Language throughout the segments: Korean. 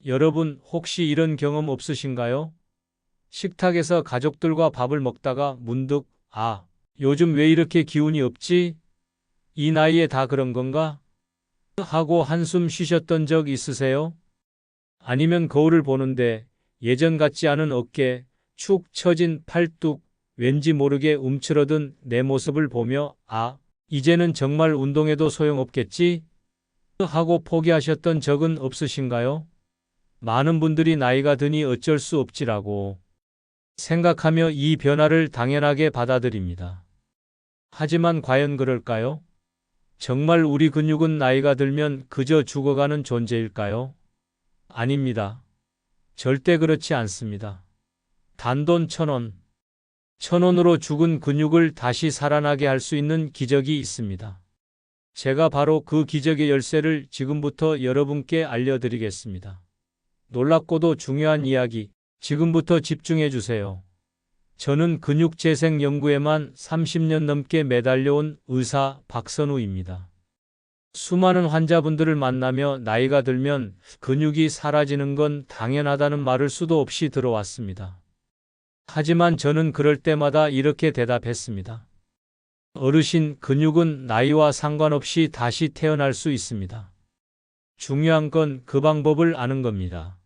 여러분 혹시 이런 경험 없으신가요? 식탁에서 가족들과 밥을 먹다가 문득, 요즘 왜 이렇게 기운이 없지? 이 나이에 다 그런 건가? 하고 한숨 쉬셨던 적 있으세요? 아니면 거울을 보는데 예전 같지 않은 어깨, 축 처진 팔뚝, 왠지 모르게 움츠러든 내 모습을 보며 이제는 정말 운동해도 소용없겠지? 하고 포기하셨던 적은 없으신가요? 많은 분들이 나이가 드니 어쩔 수 없지라고 생각하며 이 변화를 당연하게 받아들입니다. 하지만 과연 그럴까요? 정말 우리 근육은 나이가 들면 그저 죽어가는 존재일까요? 아닙니다. 절대 그렇지 않습니다. 단돈 1,000원. 1,000원으로 죽은 근육을 다시 살아나게 할 수 있는 기적이 있습니다. 제가 바로 그 기적의 열쇠를 지금부터 여러분께 알려드리겠습니다. 놀랍고도 중요한 이야기, 지금부터 집중해 주세요. 저는 근육 재생 연구에만 30년 넘게 매달려온 의사 박선우입니다. 수많은 환자분들을 만나며 나이가 들면 근육이 사라지는 건 당연하다는 말을 수도 없이 들어왔습니다. 하지만 저는 그럴 때마다 이렇게 대답했습니다. 어르신, 근육은 나이와 상관없이 다시 태어날 수 있습니다. 중요한 건 그 방법을 아는 겁니다.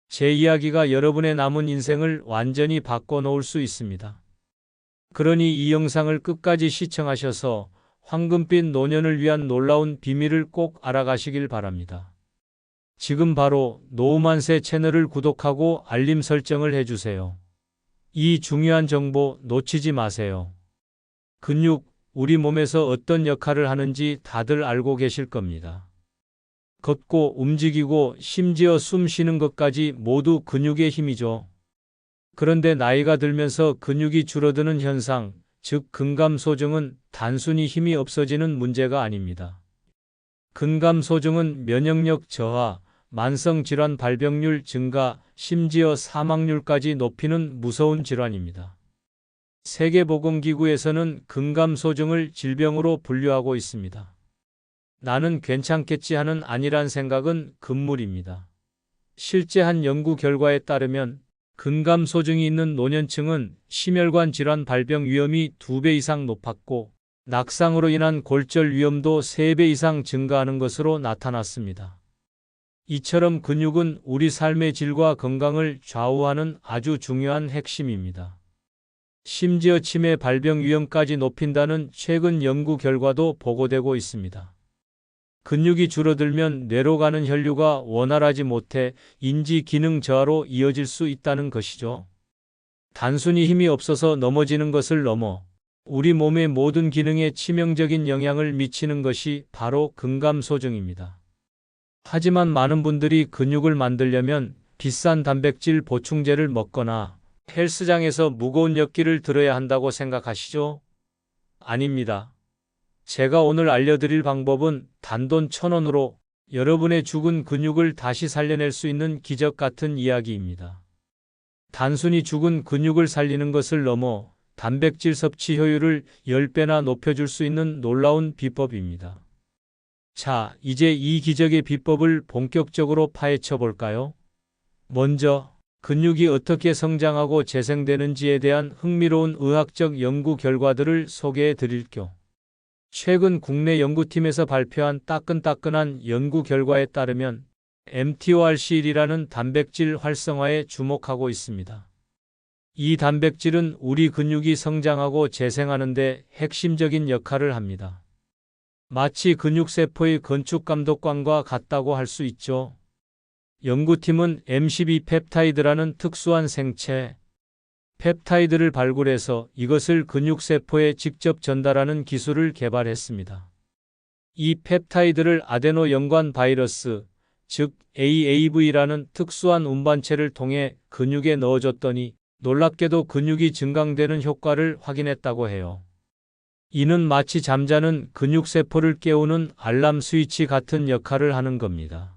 제 이야기가 여러분의 남은 인생을 완전히 바꿔놓을 수 있습니다. 그러니 이 영상을 끝까지 시청하셔서 황금빛 노년을 위한 놀라운 비밀을 꼭 알아가시길 바랍니다. 지금 바로 노우만세 채널을 구독하고 알림 설정을 해주세요. 이 중요한 정보 놓치지 마세요. 근육, 우리 몸에서 어떤 역할을 하는지 다들 알고 계실 겁니다. 걷고 움직이고 심지어 숨 쉬는 것까지 모두 근육의 힘이죠. 그런데 나이가 들면서 근육이 줄어드는 현상, 즉 근감소증은 단순히 힘이 없어지는 문제가 아닙니다. 근감소증은 면역력 저하, 만성질환 발병률 증가, 심지어 사망률까지 높이는 무서운 질환입니다. 세계보건기구에서는 근감소증을 질병으로 분류하고 있습니다. 나는 괜찮겠지 하는 아니란 생각은 금물입니다. 실제 한 연구 결과에 따르면 근감소증이 있는 노년층은 심혈관 질환 발병 위험이 2배 이상 높았고 낙상으로 인한 골절 위험도 3배 이상 증가하는 것으로 나타났습니다. 이처럼 근육은 우리 삶의 질과 건강을 좌우하는 아주 중요한 핵심입니다. 심지어 치매 발병 위험까지 높인다는 최근 연구 결과도 보고되고 있습니다. 근육이 줄어들면 뇌로 가는 혈류가 원활하지 못해 인지 기능 저하로 이어질 수 있다는 것이죠. 단순히 힘이 없어서 넘어지는 것을 넘어 우리 몸의 모든 기능에 치명적인 영향을 미치는 것이 바로 근감소증입니다. 하지만 많은 분들이 근육을 만들려면 비싼 단백질 보충제를 먹거나 헬스장에서 무거운 역기를 들어야 한다고 생각하시죠? 아닙니다. 제가 오늘 알려드릴 방법은 단돈 1,000원으로 여러분의 죽은 근육을 다시 살려낼 수 있는 기적 같은 이야기입니다. 단순히 죽은 근육을 살리는 것을 넘어 단백질 섭취 효율을 10배나 높여줄 수 있는 놀라운 비법입니다. 자, 이제 이 기적의 비법을 본격적으로 파헤쳐 볼까요? 먼저, 근육이 어떻게 성장하고 재생되는지에 대한 흥미로운 의학적 연구 결과들을 소개해 드릴게요. 최근 국내 연구팀에서 발표한 따끈따끈한 연구 결과에 따르면 mTORC1이라는 단백질 활성화에 주목하고 있습니다. 이 단백질은 우리 근육이 성장하고 재생하는 데 핵심적인 역할을 합니다. 마치 근육세포의 건축감독관과 같다고 할 수 있죠. 연구팀은 M12펩타이드라는 특수한 생체, 펩타이드를 발굴해서 이것을 근육세포에 직접 전달하는 기술을 개발했습니다. 이 펩타이드를 아데노 연관 바이러스, 즉 AAV라는 특수한 운반체를 통해 근육에 넣어줬더니 놀랍게도 근육이 증강되는 효과를 확인했다고 해요. 이는 마치 잠자는 근육세포를 깨우는 알람 스위치 같은 역할을 하는 겁니다.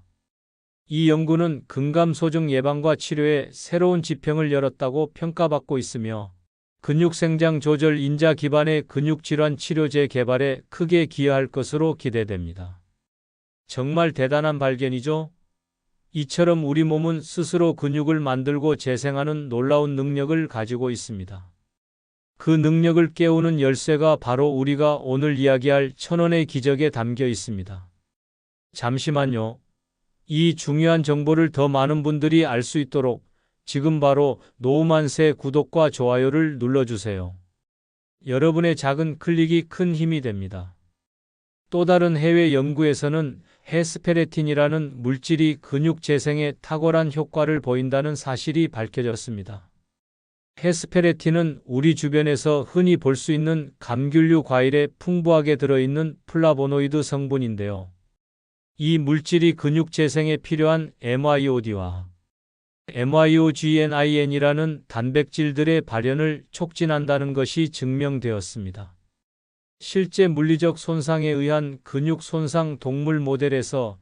이 연구는 근감소증 예방과 치료에 새로운 지평을 열었다고 평가받고 있으며 근육생장 조절 인자 기반의 근육질환 치료제 개발에 크게 기여할 것으로 기대됩니다. 정말 대단한 발견이죠? 이처럼 우리 몸은 스스로 근육을 만들고 재생하는 놀라운 능력을 가지고 있습니다. 그 능력을 깨우는 열쇠가 바로 우리가 오늘 이야기할 천원의 기적에 담겨 있습니다. 잠시만요. 이 중요한 정보를 더 많은 분들이 알 수 있도록 지금 바로 노우만세 구독과 좋아요를 눌러주세요. 여러분의 작은 클릭이 큰 힘이 됩니다. 또 다른 해외 연구에서는 헤스페레틴이라는 물질이 근육 재생에 탁월한 효과를 보인다는 사실이 밝혀졌습니다. 헤스페레틴은 우리 주변에서 흔히 볼 수 있는 감귤류 과일에 풍부하게 들어있는 플라보노이드 성분인데요. 이 물질이 근육 재생에 필요한 MYOD와 MYOGNIN이라는 단백질들의 발현을 촉진한다는 것이 증명되었습니다. 실제 물리적 손상에 의한 근육 손상 동물 모델에서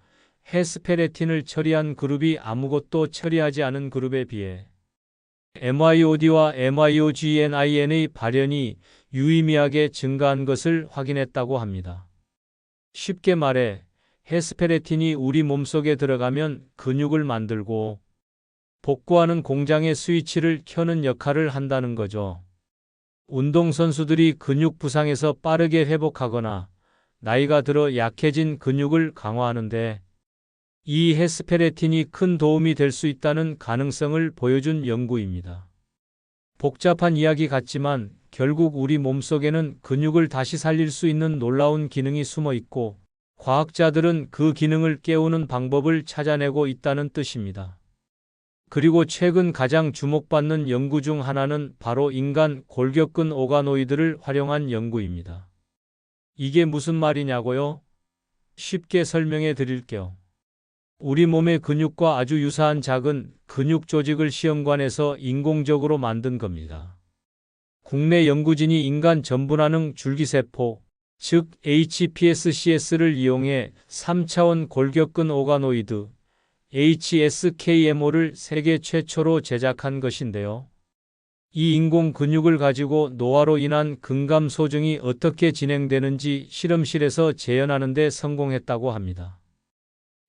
헤스페레틴을 처리한 그룹이 아무것도 처리하지 않은 그룹에 비해 MYOD와 MYOGNIN의 발현이 유의미하게 증가한 것을 확인했다고 합니다. 쉽게 말해 헤스페레틴이 우리 몸속에 들어가면 근육을 만들고 복구하는 공장의 스위치를 켜는 역할을 한다는 거죠. 운동선수들이 근육 부상에서 빠르게 회복하거나 나이가 들어 약해진 근육을 강화하는데 이 헤스페레틴이 큰 도움이 될 수 있다는 가능성을 보여준 연구입니다. 복잡한 이야기 같지만 결국 우리 몸속에는 근육을 다시 살릴 수 있는 놀라운 기능이 숨어 있고 과학자들은 그 기능을 깨우는 방법을 찾아내고 있다는 뜻입니다. 그리고 최근 가장 주목받는 연구 중 하나는 바로 인간 골격근 오가노이드를 활용한 연구입니다. 이게 무슨 말이냐고요? 쉽게 설명해 드릴게요. 우리 몸의 근육과 아주 유사한 작은 근육 조직을 시험관에서 인공적으로 만든 겁니다. 국내 연구진이 인간 전분화능 줄기세포, 즉 HPSCS를 이용해 3차원 골격근 오가노이드, HSKMO를 세계 최초로 제작한 것인데요. 이 인공 근육을 가지고 노화로 인한 근감 소증이 어떻게 진행되는지 실험실에서 재현하는 데 성공했다고 합니다.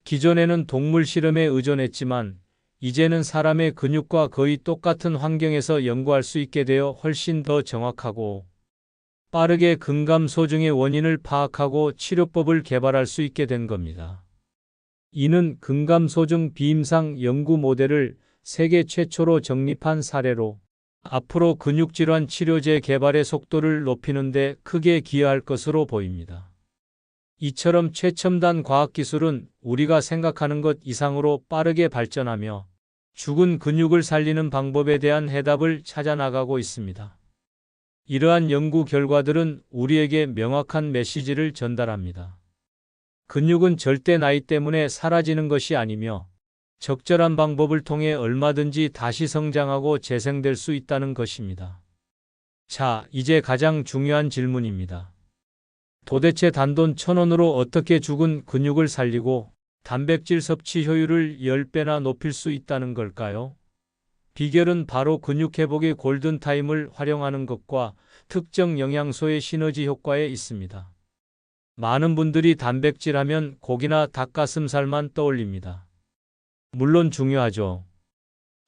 기존에는 동물 실험에 의존했지만 이제는 사람의 근육과 거의 똑같은 환경에서 연구할 수 있게 되어 훨씬 더 정확하고 빠르게 근감 소증의 원인을 파악하고 치료법을 개발할 수 있게 된 겁니다. 이는 근감 소증 비임상 연구 모델을 세계 최초로 정립한 사례로 앞으로 근육질환 치료제 개발의 속도를 높이는 데 크게 기여할 것으로 보입니다. 이처럼 최첨단 과학기술은 우리가 생각하는 것 이상으로 빠르게 발전하며 죽은 근육을 살리는 방법에 대한 해답을 찾아 나가고 있습니다. 이러한 연구 결과들은 우리에게 명확한 메시지를 전달합니다. 근육은 절대 나이 때문에 사라지는 것이 아니며 적절한 방법을 통해 얼마든지 다시 성장하고 재생될 수 있다는 것입니다. 자, 이제 가장 중요한 질문입니다. 도대체 단돈 1,000원으로 어떻게 죽은 근육을 살리고 단백질 섭취 효율을 10배나 높일 수 있다는 걸까요? 비결은 바로 근육 회복의 골든타임을 활용하는 것과 특정 영양소의 시너지 효과에 있습니다. 많은 분들이 단백질 하면 고기나 닭가슴살만 떠올립니다. 물론 중요하죠.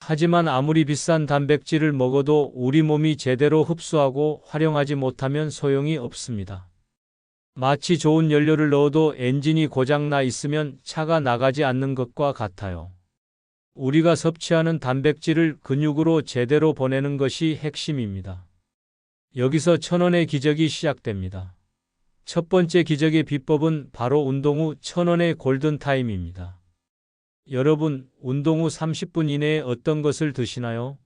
하지만 아무리 비싼 단백질을 먹어도 우리 몸이 제대로 흡수하고 활용하지 못하면 소용이 없습니다. 마치 좋은 연료를 넣어도 엔진이 고장 나 있으면 차가 나가지 않는 것과 같아요. 우리가 섭취하는 단백질을 근육으로 제대로 보내는 것이 핵심입니다. 여기서 1,000원의 기적이 시작됩니다. 첫 번째 기적의 비법은 바로 운동 후 1,000원의 골든타임입니다. 여러분, 운동 후 30분 이내에 어떤 것을 드시나요?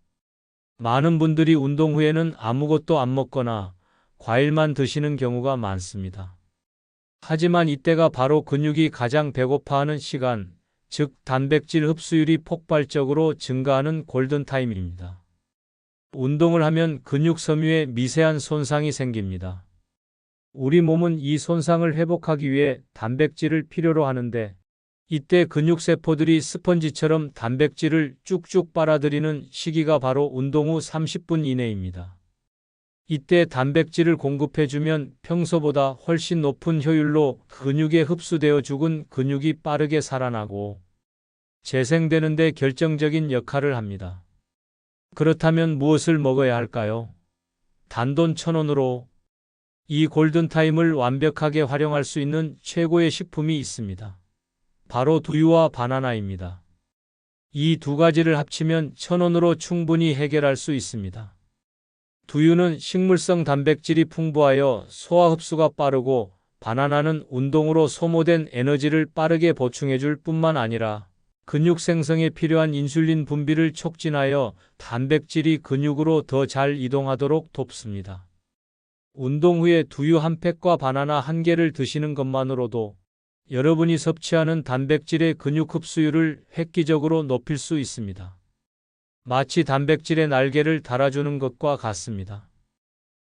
많은 분들이 운동 후에는 아무것도 안 먹거나 과일만 드시는 경우가 많습니다. 하지만 이때가 바로 근육이 가장 배고파하는 시간, 즉 단백질 흡수율이 폭발적으로 증가하는 골든타임입니다. 운동을 하면 근육 섬유에 미세한 손상이 생깁니다. 우리 몸은 이 손상을 회복하기 위해 단백질을 필요로 하는데 이때 근육세포들이 스펀지처럼 단백질을 쭉쭉 빨아들이는 시기가 바로 운동 후 30분 이내입니다. 이때 단백질을 공급해주면 평소보다 훨씬 높은 효율로 근육에 흡수되어 죽은 근육이 빠르게 살아나고 재생되는 데 결정적인 역할을 합니다. 그렇다면 무엇을 먹어야 할까요? 단돈 1,000원으로 이 골든타임을 완벽하게 활용할 수 있는 최고의 식품이 있습니다. 바로 두유와 바나나입니다. 이 두 가지를 합치면 1,000원으로 충분히 해결할 수 있습니다. 두유는 식물성 단백질이 풍부하여 소화 흡수가 빠르고 바나나는 운동으로 소모된 에너지를 빠르게 보충해줄 뿐만 아니라 근육 생성에 필요한 인슐린 분비를 촉진하여 단백질이 근육으로 더 잘 이동하도록 돕습니다. 운동 후에 두유 한 팩과 바나나 한 개를 드시는 것만으로도 여러분이 섭취하는 단백질의 근육 흡수율을 획기적으로 높일 수 있습니다. 마치 단백질의 날개를 달아주는 것과 같습니다.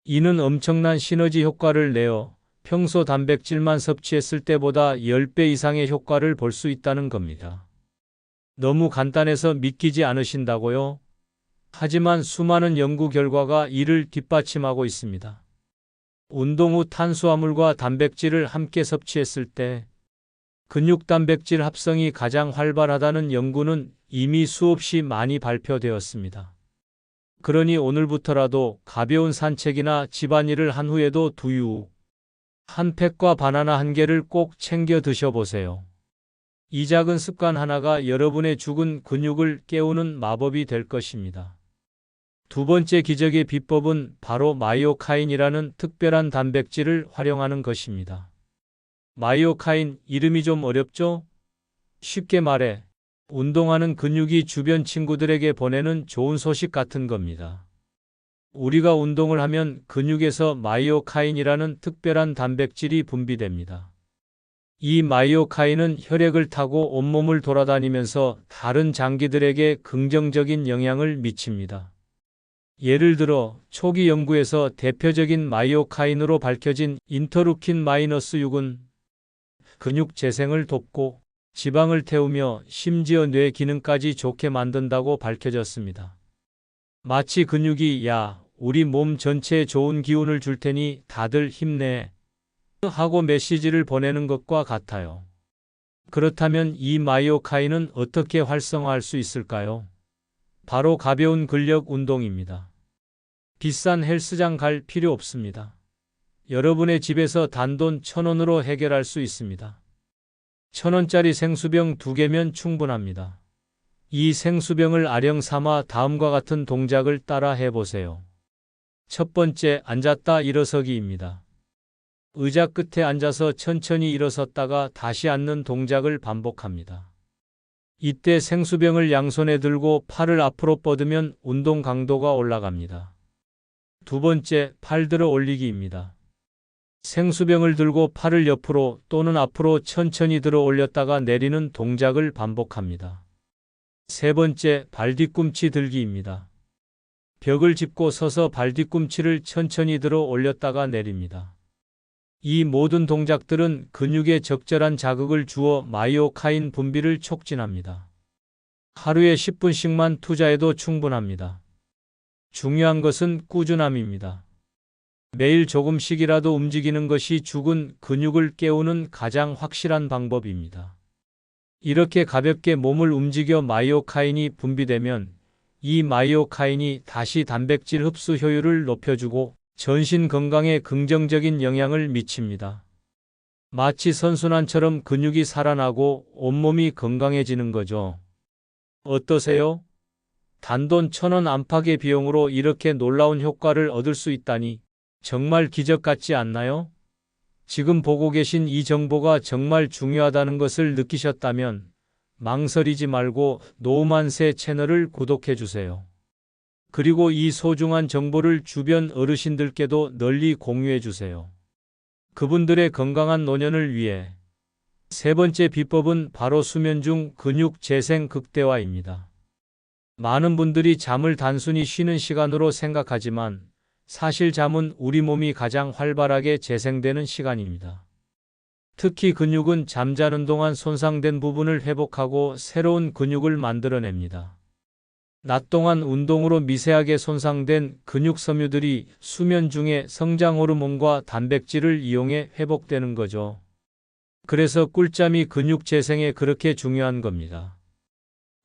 이는 엄청난 시너지 효과를 내어 평소 단백질만 섭취했을 때보다 10배 이상의 효과를 볼 수 있다는 겁니다. 너무 간단해서 믿기지 않으신다고요? 하지만 수많은 연구 결과가 이를 뒷받침하고 있습니다. 운동 후 탄수화물과 단백질을 함께 섭취했을 때 근육 단백질 합성이 가장 활발하다는 연구는 이미 수없이 많이 발표되었습니다. 그러니 오늘부터라도 가벼운 산책이나 집안일을 한 후에도 두유 한 팩과 바나나 한 개를 꼭 챙겨 드셔보세요. 이 작은 습관 하나가 여러분의 죽은 근육을 깨우는 마법이 될 것입니다. 두 번째 기적의 비법은 바로 마이오카인이라는 특별한 단백질을 활용하는 것입니다. 마이오카인, 이름이 좀 어렵죠? 쉽게 말해 운동하는 근육이 주변 친구들에게 보내는 좋은 소식 같은 겁니다. 우리가 운동을 하면 근육에서 마이오카인이라는 특별한 단백질이 분비됩니다. 이 마이오카인은 혈액을 타고 온몸을 돌아다니면서 다른 장기들에게 긍정적인 영향을 미칩니다. 예를 들어 초기 연구에서 대표적인 마이오카인으로 밝혀진 인터루킨-6은 근육 재생을 돕고 지방을 태우며 심지어 뇌 기능까지 좋게 만든다고 밝혀졌습니다. 마치 근육이 야, 우리 몸 전체에 좋은 기운을 줄 테니 다들 힘내 하고 메시지를 보내는 것과 같아요. 그렇다면 이 마이오카인은 어떻게 활성화할 수 있을까요? 바로 가벼운 근력 운동입니다. 비싼 헬스장 갈 필요 없습니다. 여러분의 집에서 단돈 1,000원으로 해결할 수 있습니다. 1,000원짜리 생수병 2개면 충분합니다. 이 생수병을 아령 삼아 다음과 같은 동작을 따라 해보세요. 첫 번째, 앉았다 일어서기입니다. 의자 끝에 앉아서 천천히 일어섰다가 다시 앉는 동작을 반복합니다. 이때 생수병을 양손에 들고 팔을 앞으로 뻗으면 운동 강도가 올라갑니다. 두 번째, 팔 들어 올리기입니다. 생수병을 들고 팔을 옆으로 또는 앞으로 천천히 들어 올렸다가 내리는 동작을 반복합니다. 세 번째, 발뒤꿈치 들기입니다. 벽을 짚고 서서 발뒤꿈치를 천천히 들어 올렸다가 내립니다. 이 모든 동작들은 근육에 적절한 자극을 주어 마이오카인 분비를 촉진합니다. 하루에 10분씩만 투자해도 충분합니다. 중요한 것은 꾸준함입니다. 매일 조금씩이라도 움직이는 것이 죽은 근육을 깨우는 가장 확실한 방법입니다. 이렇게 가볍게 몸을 움직여 마이오카인이 분비되면 이 마이오카인이 다시 단백질 흡수 효율을 높여주고 전신 건강에 긍정적인 영향을 미칩니다. 마치 선순환처럼 근육이 살아나고 온몸이 건강해지는 거죠. 어떠세요? 단돈 1,000원 안팎의 비용으로 이렇게 놀라운 효과를 얻을 수 있다니 정말 기적 같지 않나요? 지금 보고 계신 이 정보가 정말 중요하다는 것을 느끼셨다면 망설이지 말고 노우만세 채널을 구독해 주세요. 그리고 이 소중한 정보를 주변 어르신들께도 널리 공유해 주세요. 그분들의 건강한 노년을 위해. 세 번째 비법은 바로 수면 중 근육 재생 극대화입니다. 많은 분들이 잠을 단순히 쉬는 시간으로 생각하지만 사실 잠은 우리 몸이 가장 활발하게 재생되는 시간입니다. 특히 근육은 잠자는 동안 손상된 부분을 회복하고 새로운 근육을 만들어냅니다. 낮 동안 운동으로 미세하게 손상된 근육 섬유들이 수면 중에 성장 호르몬과 단백질을 이용해 회복되는 거죠. 그래서 꿀잠이 근육 재생에 그렇게 중요한 겁니다.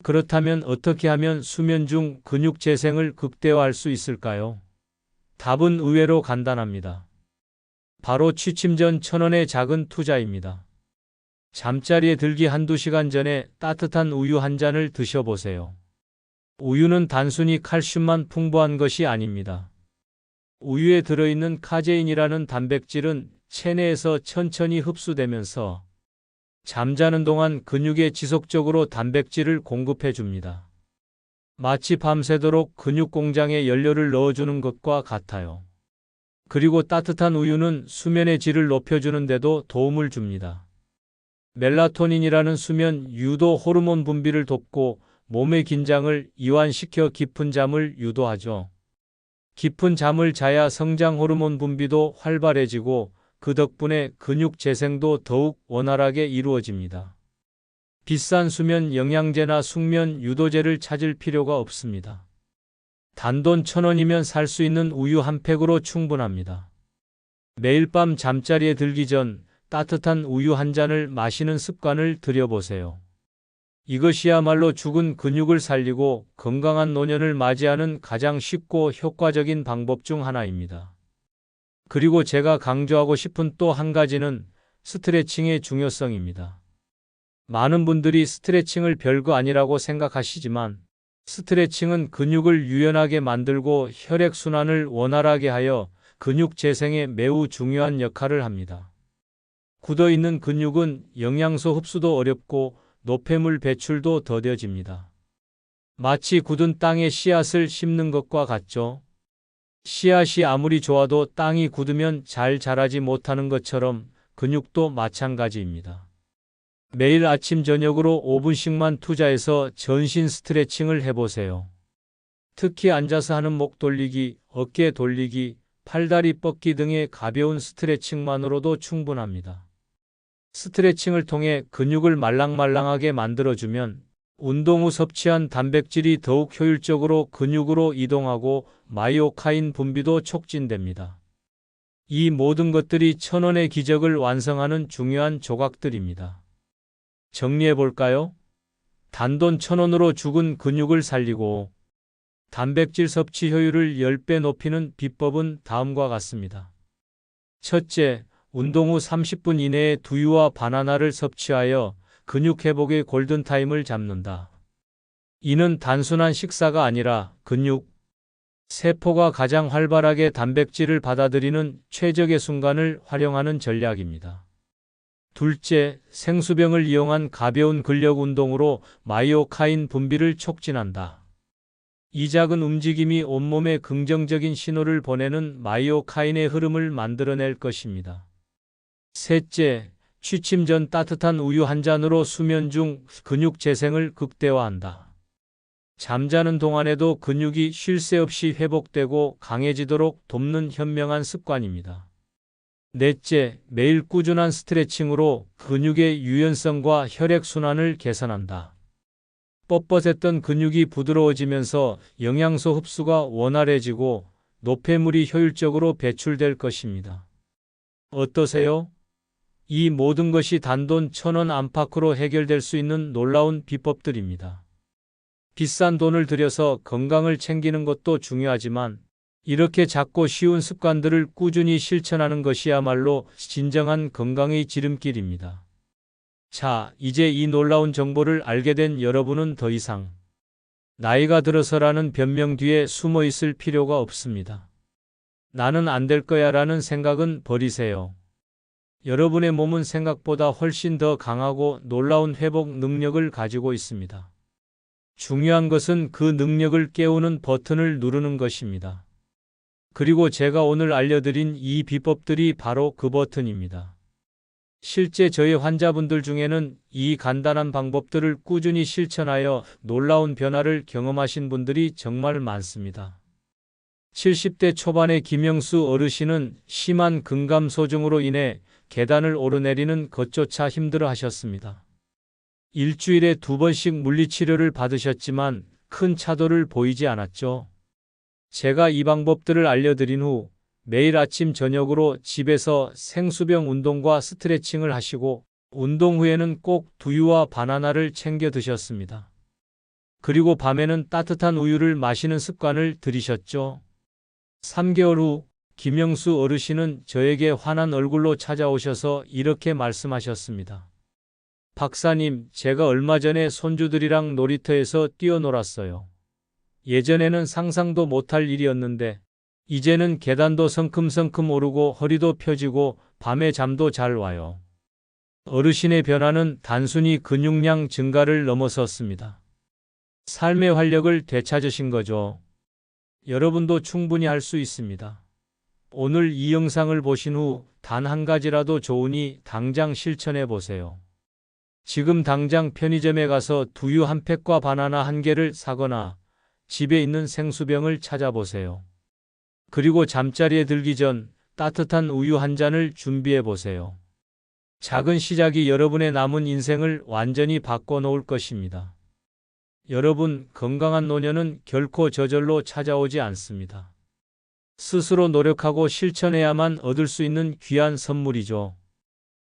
그렇다면 어떻게 하면 수면 중 근육 재생을 극대화할 수 있을까요? 답은 의외로 간단합니다. 바로 취침 전 1,000원의 작은 투자입니다. 잠자리에 들기 한두 시간 전에 따뜻한 우유 한 잔을 드셔보세요. 우유는 단순히 칼슘만 풍부한 것이 아닙니다. 우유에 들어있는 카제인이라는 단백질은 체내에서 천천히 흡수되면서 잠자는 동안 근육에 지속적으로 단백질을 공급해 줍니다. 마치 밤새도록 근육 공장에 연료를 넣어주는 것과 같아요. 그리고 따뜻한 우유는 수면의 질을 높여주는 데도 도움을 줍니다. 멜라토닌이라는 수면 유도 호르몬 분비를 돕고 몸의 긴장을 이완시켜 깊은 잠을 유도하죠. 깊은 잠을 자야 성장 호르몬 분비도 활발해지고 그 덕분에 근육 재생도 더욱 원활하게 이루어집니다. 비싼 수면 영양제나 숙면 유도제를 찾을 필요가 없습니다. 단돈 1,000원이면 살 수 있는 우유 한 팩으로 충분합니다. 매일 밤 잠자리에 들기 전 따뜻한 우유 한 잔을 마시는 습관을 들여보세요. 이것이야말로 죽은 근육을 살리고 건강한 노년을 맞이하는 가장 쉽고 효과적인 방법 중 하나입니다. 그리고 제가 강조하고 싶은 또 한 가지는 스트레칭의 중요성입니다. 많은 분들이 스트레칭을 별거 아니라고 생각하시지만 스트레칭은 근육을 유연하게 만들고 혈액순환을 원활하게 하여 근육 재생에 매우 중요한 역할을 합니다. 굳어있는 근육은 영양소 흡수도 어렵고 노폐물 배출도 더뎌집니다. 마치 굳은 땅에 씨앗을 심는 것과 같죠. 씨앗이 아무리 좋아도 땅이 굳으면 잘 자라지 못하는 것처럼 근육도 마찬가지입니다. 매일 아침 저녁으로 5분씩만 투자해서 전신 스트레칭을 해보세요. 특히 앉아서 하는 목 돌리기, 어깨 돌리기, 팔다리 뻗기 등의 가벼운 스트레칭만으로도 충분합니다. 스트레칭을 통해 근육을 말랑말랑하게 만들어주면 운동 후 섭취한 단백질이 더욱 효율적으로 근육으로 이동하고 마이오카인 분비도 촉진됩니다. 이 모든 것들이 1,000원의 기적을 완성하는 중요한 조각들입니다. 정리해볼까요? 단돈 1,000원으로 죽은 근육을 살리고 단백질 섭취 효율을 10배 높이는 비법은 다음과 같습니다. 첫째, 운동 후 30분 이내에 두유와 바나나를 섭취하여 근육 회복의 골든타임을 잡는다. 이는 단순한 식사가 아니라 근육, 세포가 가장 활발하게 단백질을 받아들이는 최적의 순간을 활용하는 전략입니다. 둘째, 생수병을 이용한 가벼운 근력 운동으로 마이오카인 분비를 촉진한다. 이 작은 움직임이 온몸에 긍정적인 신호를 보내는 마이오카인의 흐름을 만들어낼 것입니다. 셋째, 취침 전 따뜻한 우유 한 잔으로 수면 중 근육 재생을 극대화한다. 잠자는 동안에도 근육이 쉴 새 없이 회복되고 강해지도록 돕는 현명한 습관입니다. 넷째, 매일 꾸준한 스트레칭으로 근육의 유연성과 혈액순환을 개선한다. 뻣뻣했던 근육이 부드러워지면서 영양소 흡수가 원활해지고 노폐물이 효율적으로 배출될 것입니다. 어떠세요? 이 모든 것이 단돈 1,000원 안팎으로 해결될 수 있는 놀라운 비법들입니다. 비싼 돈을 들여서 건강을 챙기는 것도 중요하지만 이렇게 작고 쉬운 습관들을 꾸준히 실천하는 것이야말로 진정한 건강의 지름길입니다. 자, 이제 이 놀라운 정보를 알게 된 여러분은 더 이상 나이가 들어서라는 변명 뒤에 숨어 있을 필요가 없습니다. 나는 안 될 거야 라는 생각은 버리세요. 여러분의 몸은 생각보다 훨씬 더 강하고 놀라운 회복 능력을 가지고 있습니다. 중요한 것은 그 능력을 깨우는 버튼을 누르는 것입니다. 그리고 제가 오늘 알려드린 이 비법들이 바로 그 버튼입니다. 실제 저희 환자분들 중에는 이 간단한 방법들을 꾸준히 실천하여 놀라운 변화를 경험하신 분들이 정말 많습니다. 70대 초반의 김영수 어르신은 심한 근감소증으로 인해 계단을 오르내리는 것조차 힘들어 하셨습니다. 일주일에 2번씩 물리치료를 받으셨지만 큰 차도를 보이지 않았죠. 제가 이 방법들을 알려드린 후 매일 아침 저녁으로 집에서 생수병 운동과 스트레칭을 하시고 운동 후에는 꼭 두유와 바나나를 챙겨 드셨습니다. 그리고 밤에는 따뜻한 우유를 마시는 습관을 들이셨죠. 3개월 후 김영수 어르신은 저에게 환한 얼굴로 찾아오셔서 이렇게 말씀하셨습니다. 박사님, 제가 얼마 전에 손주들이랑 놀이터에서 뛰어놀았어요. 예전에는 상상도 못할 일이었는데 이제는 계단도 성큼성큼 오르고 허리도 펴지고 밤에 잠도 잘 와요. 어르신의 변화는 단순히 근육량 증가를 넘어섰습니다. 삶의 활력을 되찾으신 거죠. 여러분도 충분히 할 수 있습니다. 오늘 이 영상을 보신 후 단 한 가지라도 좋으니 당장 실천해 보세요. 지금 당장 편의점에 가서 두유 한 팩과 바나나 한 개를 사거나 집에 있는 생수병을 찾아보세요. 그리고 잠자리에 들기 전 따뜻한 우유 한 잔을 준비해 보세요. 작은 시작이 여러분의 남은 인생을 완전히 바꿔놓을 것입니다. 여러분, 건강한 노년은 결코 저절로 찾아오지 않습니다. 스스로 노력하고 실천해야만 얻을 수 있는 귀한 선물이죠.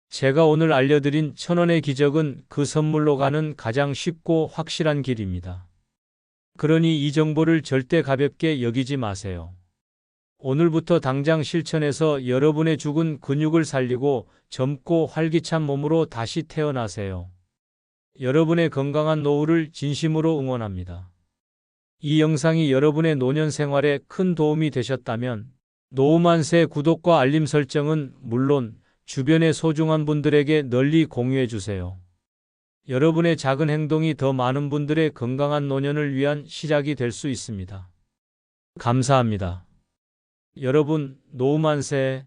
제가 오늘 알려드린 1000원의 기적은 그 선물로 가는 가장 쉽고 확실한 길입니다. 그러니 이 정보를 절대 가볍게 여기지 마세요. 오늘부터 당장 실천해서 여러분의 죽은 근육을 살리고 젊고 활기찬 몸으로 다시 태어나세요. 여러분의 건강한 노후를 진심으로 응원합니다. 이 영상이 여러분의 노년 생활에 큰 도움이 되셨다면 노후만세 구독과 알림 설정은 물론 주변의 소중한 분들에게 널리 공유해 주세요. 여러분의 작은 행동이 더 많은 분들의 건강한 노년을 위한 시작이 될 수 있습니다. 감사합니다. 여러분, 노후만세.